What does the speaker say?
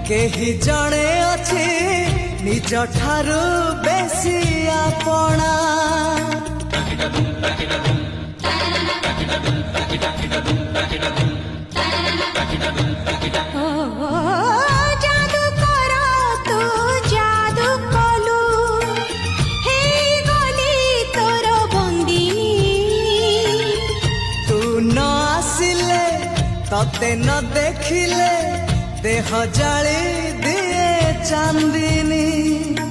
केही जणे अछि निज ठारू बेसी आपणा तते न देखिले देह जाली दिए चांदिनी।